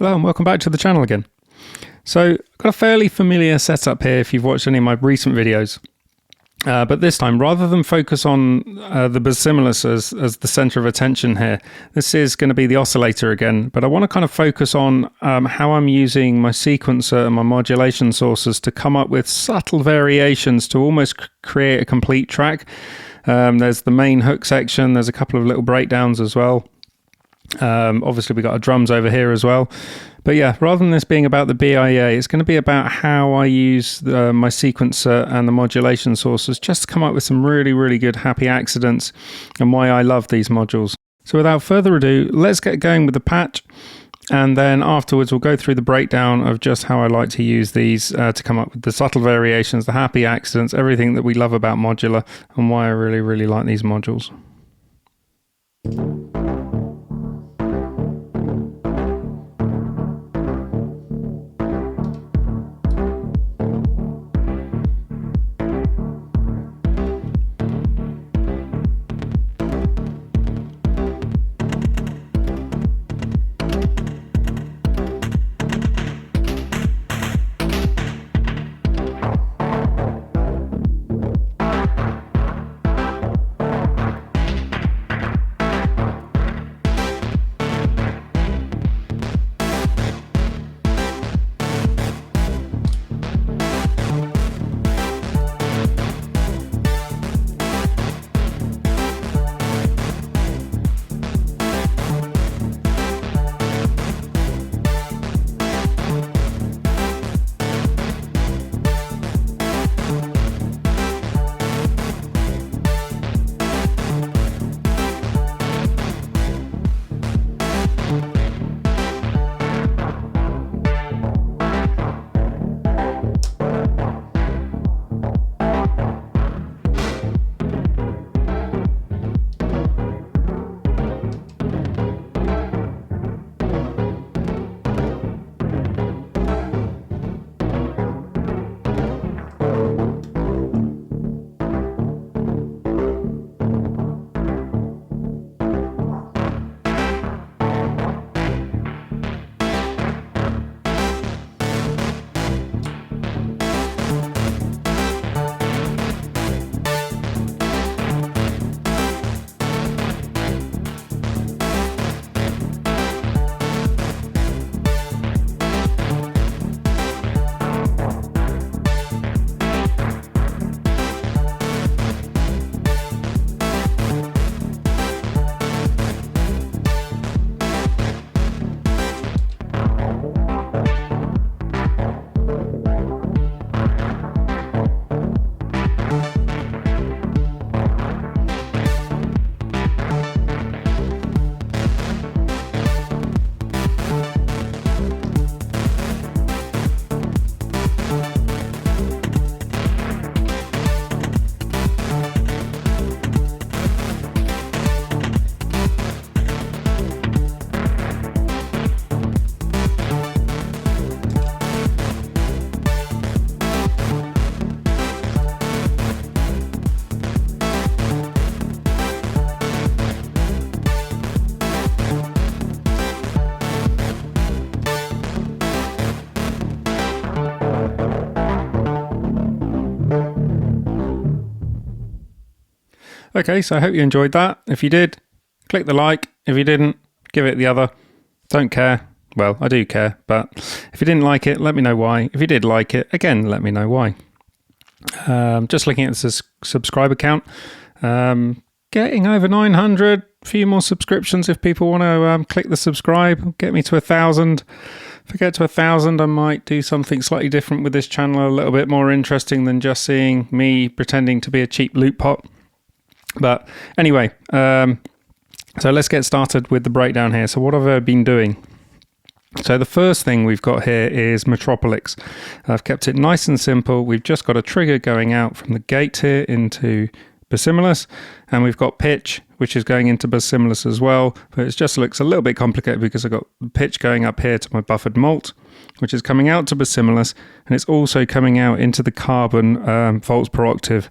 Hello and welcome back to the channel again. So I've got a fairly familiar setup here if you've watched any of my recent videos. But this time, rather than focus on the Basimilus as the center of attention here, this is going to be the oscillator again. But I want to kind of focus on how I'm using my sequencer and my modulation sources to come up with subtle variations to almost create a complete track. There's the main hook section, there's a couple of little breakdowns as well. Obviously we got our drums over here as well, but yeah, rather than this being about the BIA, it's going to be about how I use my sequencer and the modulation sources just to come up with some really good happy accidents and why I love these modules. So without further ado, let's get going with the patch, and then afterwards we'll go through the breakdown of just how I like to use these to come up with the subtle variations, the happy accidents, everything that we love about Modular, and why I really like these modules. Okay, so I hope you enjoyed that. If you did, click the like. If you didn't, give it the other. Don't care. Well, I do care, but if you didn't like it, let me know why. If you did like it, again, let me know why. Just looking at the subscriber count, getting over 900, a few more subscriptions if people want to click the subscribe, get me to 1,000. If I get to 1,000, I might do something slightly different with this channel, a little bit more interesting than just seeing me pretending to be a cheap loot pot. But anyway, so let's get started with the breakdown here. So what have I been doing? So the first thing we've got here is Metropolix. I've kept it nice and simple. We've just got a trigger going out from the gate here into Bisimilus, and we've got pitch, which is going into Bisimilus as well, but it just looks a little bit complicated because I've got pitch going up here to my buffered malt, which is coming out to Bisimilus, and it's also coming out into the carbon volts per octave,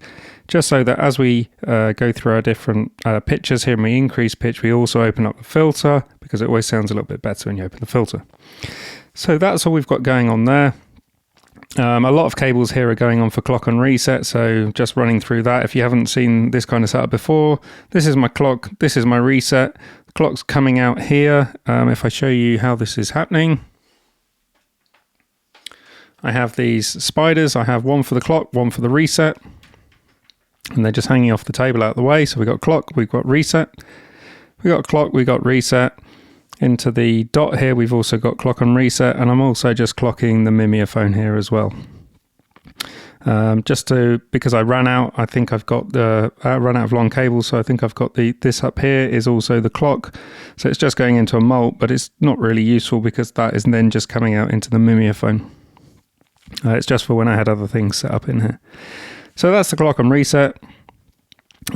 just so that as we go through our different pitches here and we increase pitch, we also open up the filter, because it always sounds a little bit better when you open the filter. So that's all we've got going on there. A lot of cables here are going on for clock and reset, so just running through that. If you haven't seen this kind of setup before, this is my clock, this is my reset. The clock's coming out here. If I show you how this is happening, I have these spiders. I have one for the clock, one for the reset, and they're just hanging off the table out of the way. So we've got clock, we've got reset, we got clock, we got reset. Into the dot here, we've also got clock and reset, and I'm also just clocking the mimeophone here as well. Because I ran out, I think I've got run out of long cables, so I think I've got this up here is also the clock. So it's just going into a mult, but it's not really useful because that is then just coming out into the mimeophone. It's just for when I had other things set up in here. So that's the clock and reset.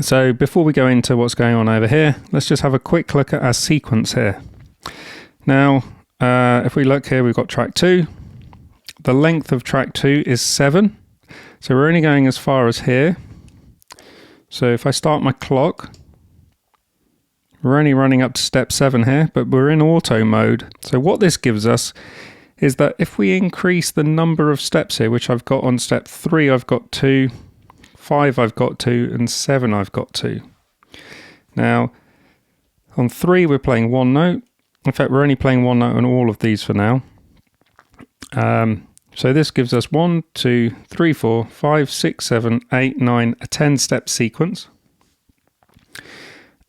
So before we go into what's going on over here, let's just have a quick look at our sequence here. Now, if we look here, we've got track 2. The length of track 2 is 7. So we're only going as far as here. So if I start my clock, we're only running up to step 7 here, but we're in auto mode. So what this gives us is that if we increase the number of steps here, which I've got on step 3, I've got 2, 5 I've got 2, and 7 I've got 2. Now, on 3 we're playing one note. In fact, we're only playing one note on all of these for now. So this gives us 1, 2, 3, 4, 5, 6, 7, 8, 9, a 10-step sequence.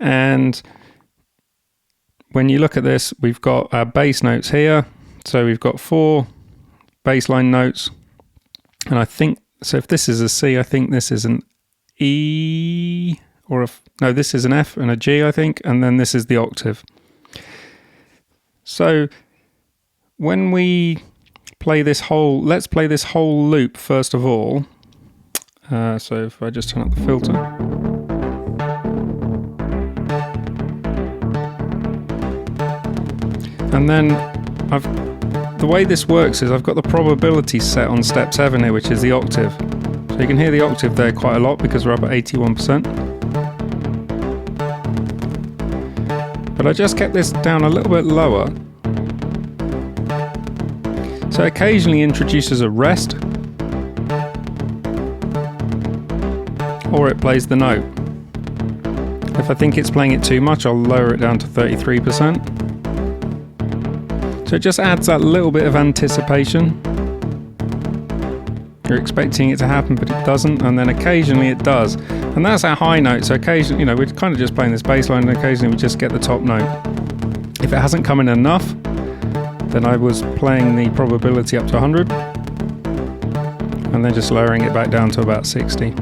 And when you look at this, we've got our bass notes here. So we've got 4 bass line notes. And I think, so if this is a C, I think this is an E, no, this is an F and a G, I think. And then this is the octave. So when we play this whole, let's play this whole loop first of all. So if I just turn up the filter. And then the way this works is I've got the probability set on step 7 here, which is the octave. So you can hear the octave there quite a lot because we're up at 81%. But I just kept this down a little bit lower. So it occasionally introduces a rest, or it plays the note. If I think it's playing it too much, I'll lower it down to 33%. So it just adds that little bit of anticipation. You're expecting it to happen, but it doesn't, and then occasionally it does. And that's our high note, so occasionally, we're kind of just playing this bass line, and occasionally we just get the top note. If it hasn't come in enough, then I was playing the probability up to 100, and then just lowering it back down to about 60.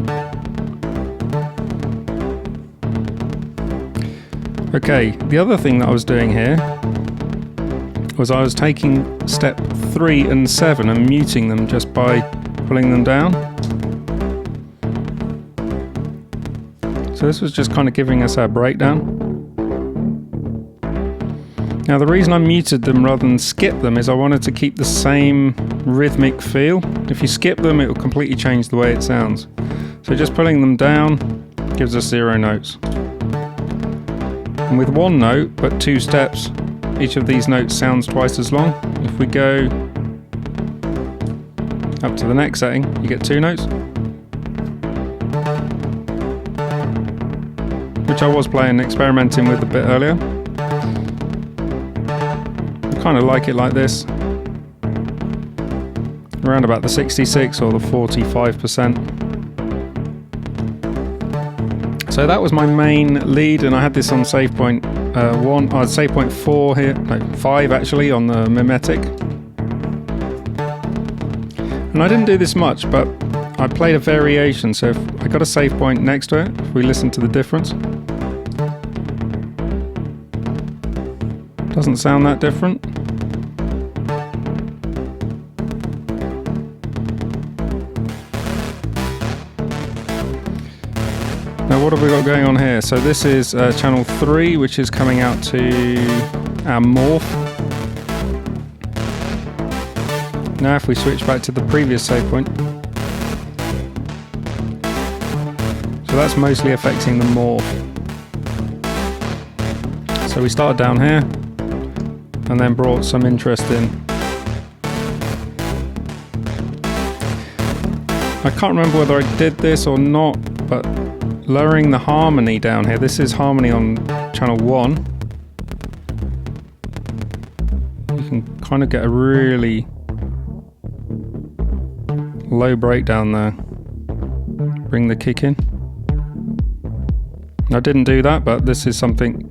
Okay, the other thing that I was doing here was I was taking step 3 and 7 and muting them just by pulling them down. So this was just kind of giving us our breakdown. Now the reason I muted them rather than skip them is I wanted to keep the same rhythmic feel. If you skip them, it will completely change the way it sounds. So just pulling them down gives us 0 notes. And with one note, but 2 steps, each of these notes sounds twice as long. If we go up to the next setting, you get 2 notes. Which I was experimenting with a bit earlier. I kind of like it like this. Around about the 66 or the 45%. So that was my main lead, and I had this on save point 1, save point 4 here, no, 5 actually on the mimetic. And I didn't do this much, but I played a variation, so if I got a save point next to it, if we listen to the difference. Doesn't sound that different. Now what have we got going on here? So this is channel 3, which is coming out to our morph. Now if we switch back to the previous save point, so that's mostly affecting the morph. So we started down here and then brought some interest in. I can't remember whether I did this or not, but lowering the harmony down here, this is harmony on channel 1. You can kind of get a really low breakdown there. Bring the kick in. I didn't do that, but this is something.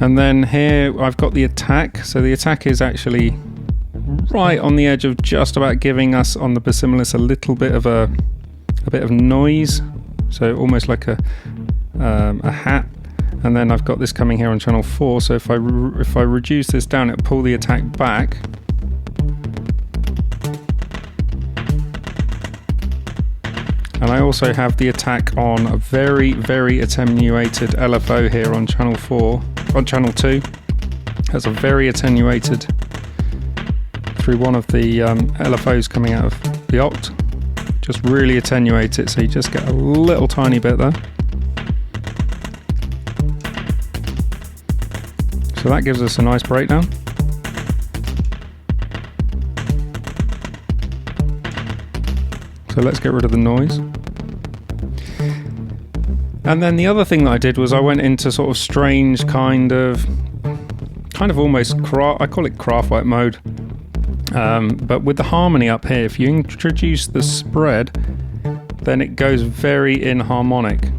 And then here I've got the attack. So the attack is actually right on the edge of just about giving us on the Bassimilus a little bit of a bit of noise. So almost like a hat. And then I've got this coming here on channel 4. So if I reduce this down, it'll pull the attack back. And I also have the attack on a very, very attenuated LFO here on channel 4, on channel 2. That's a very attenuated through one of the LFOs coming out of the Oct. Just really attenuate it so you just get a little tiny bit there. So that gives us a nice breakdown. So let's get rid of the noise. And then the other thing that I did was I went into sort of strange kind of almost I call it Kraftwerk mode. But with the harmony up here, if you introduce the spread, then it goes very inharmonic.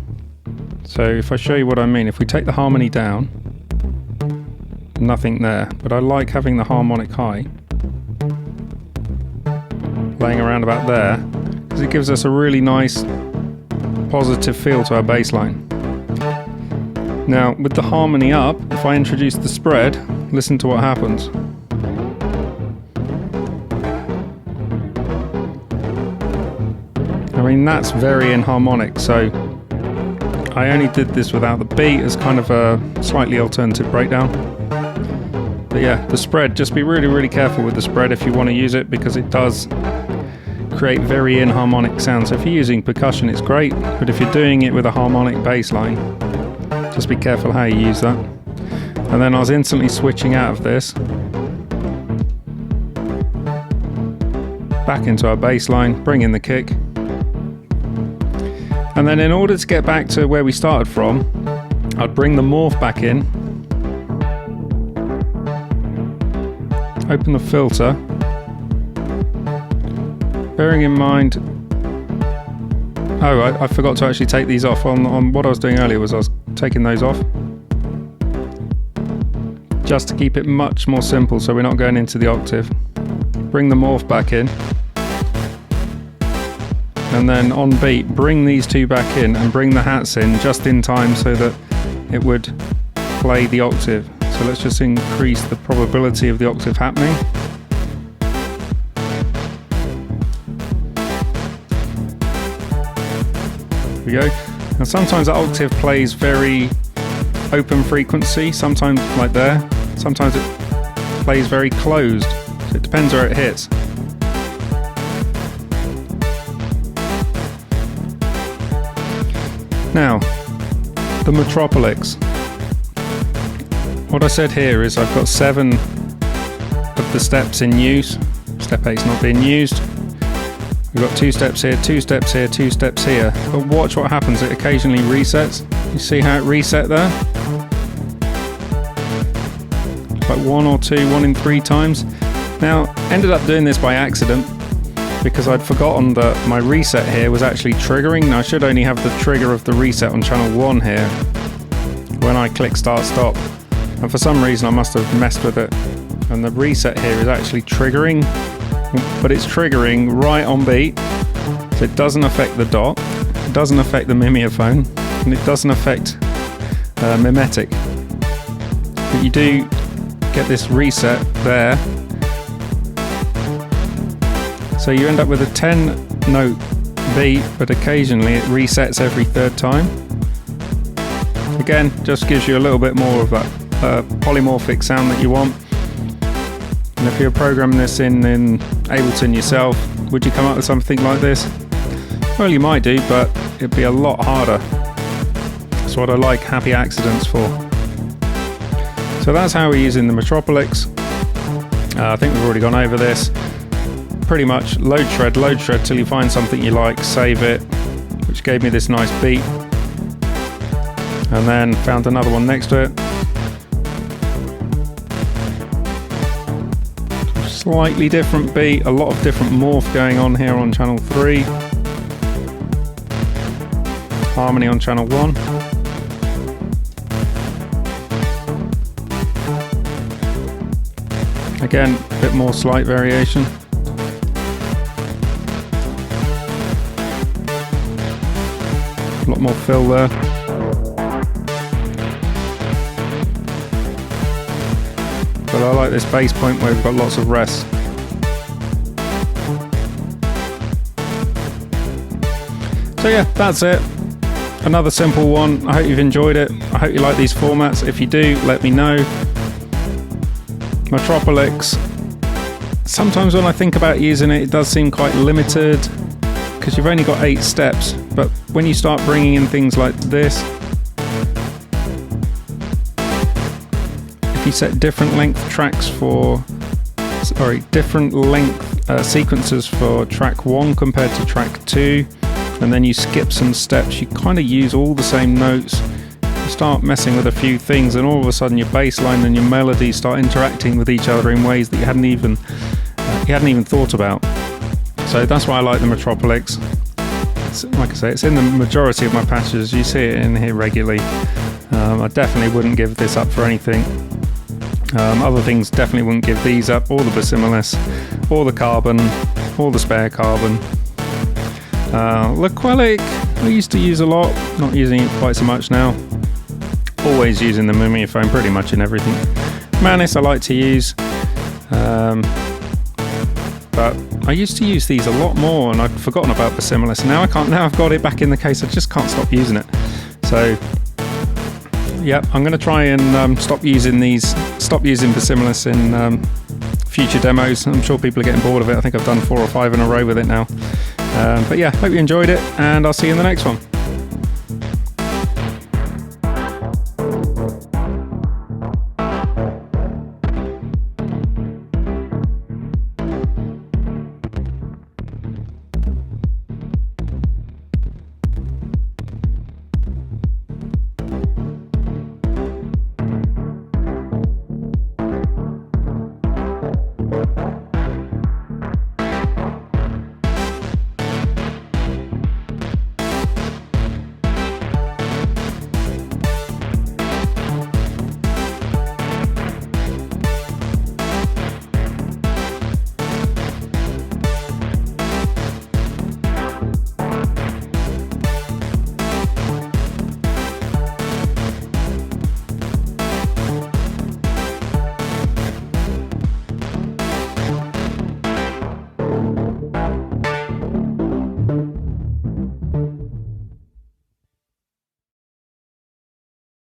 So if I show you what I mean, if we take the harmony down, nothing there, but I like having the harmonic high laying around about there, because it gives us a really nice positive feel to our bass line. Now with the harmony up, if I introduce the spread, listen to what happens. I mean, that's very inharmonic, so I only did this without the beat as kind of a slightly alternative breakdown. But yeah, the spread, just be really, really careful with the spread if you want to use it, because it does create very inharmonic sounds. So if you're using percussion, it's great, but if you're doing it with a harmonic bass line, just be careful how you use that. And then I was instantly switching out of this back into our bass line, bring in the kick. And then in order to get back to where we started from, I'd bring the morph back in, open the filter, bearing in mind, I forgot to actually take these off. On what I was doing earlier was I was taking those off just to keep it much more simple, so we're not going into the octave. Bring the morph back in, and then on beat bring these two back in and bring the hats in just in time so that it would play the octave. So let's just increase the probability of the octave happening. There we go. Now sometimes that octave plays very open frequency, sometimes like there, sometimes it plays very closed, so it depends where it hits. Now, the Metropolix. What I said here is I've got 7 of the steps in use. Step 8's not being used. We've got 2 steps here, 2 steps here, 2 steps here. But watch what happens, it occasionally resets. You see how it reset there? Like 1 or 2, 1 in 3 times. Now, ended up doing this by accident because I'd forgotten that my reset here was actually triggering. Now I should only have the trigger of the reset on channel 1 here when I click start stop. And for some reason I must have messed with it. And the reset here is actually triggering, but it's triggering right on beat. So it doesn't affect the dot, it doesn't affect the mimeophone, and it doesn't affect mimetic. But you do get this reset there So you end up with a 10 note beat, but occasionally it resets every third time. Again, just gives you a little bit more of that polymorphic sound that you want. And if you're programming this in Ableton yourself, would you come up with something like this? Well, you might do, but it'd be a lot harder. That's what I like happy accidents for. So that's how we're using the Metropolix. I think we've already gone over this. Pretty much load shred till you find something you like, save it, which gave me this nice beat. And then found another one next to it. Slightly different beat, a lot of different morph going on here on channel 3. Harmony on channel 1. Again, a bit more slight variation. A lot more fill there. But I like this bass point where we've got lots of rest. So yeah, that's it. Another simple one. I hope you've enjoyed it. I hope you like these formats. If you do, let me know. Metropolix. Sometimes when I think about using it, it does seem quite limited because you've only got 8 steps. But when you start bringing in things like this, if you set different length sequences for track 1 compared to track 2, and then you skip some steps, you kind of use all the same notes. You start messing with a few things, and all of a sudden your bass line and your melody start interacting with each other in ways that you hadn't even thought about. So that's why I like the Metropolix. Like I say, it's in the majority of my patches. You see it in here regularly. I definitely wouldn't give this up for anything. Other things definitely wouldn't give these up, or the Basimilis, or the Carbon, or the Spare Carbon. Laquelic I used to use a lot, not using it quite so much now. Always using the Mumiophone pretty much in everything. Manis I like to use, but I used to use these a lot more, and I'd forgotten about Basimilis. Now I can't. Now I've got it back in the case. I just can't stop using it. So yeah, I'm going to try and stop using Basimilis in future demos. I'm sure people are getting bored of it. I think I've done 4 or 5 in a row with it now. But yeah, hope you enjoyed it, and I'll see you in the next one.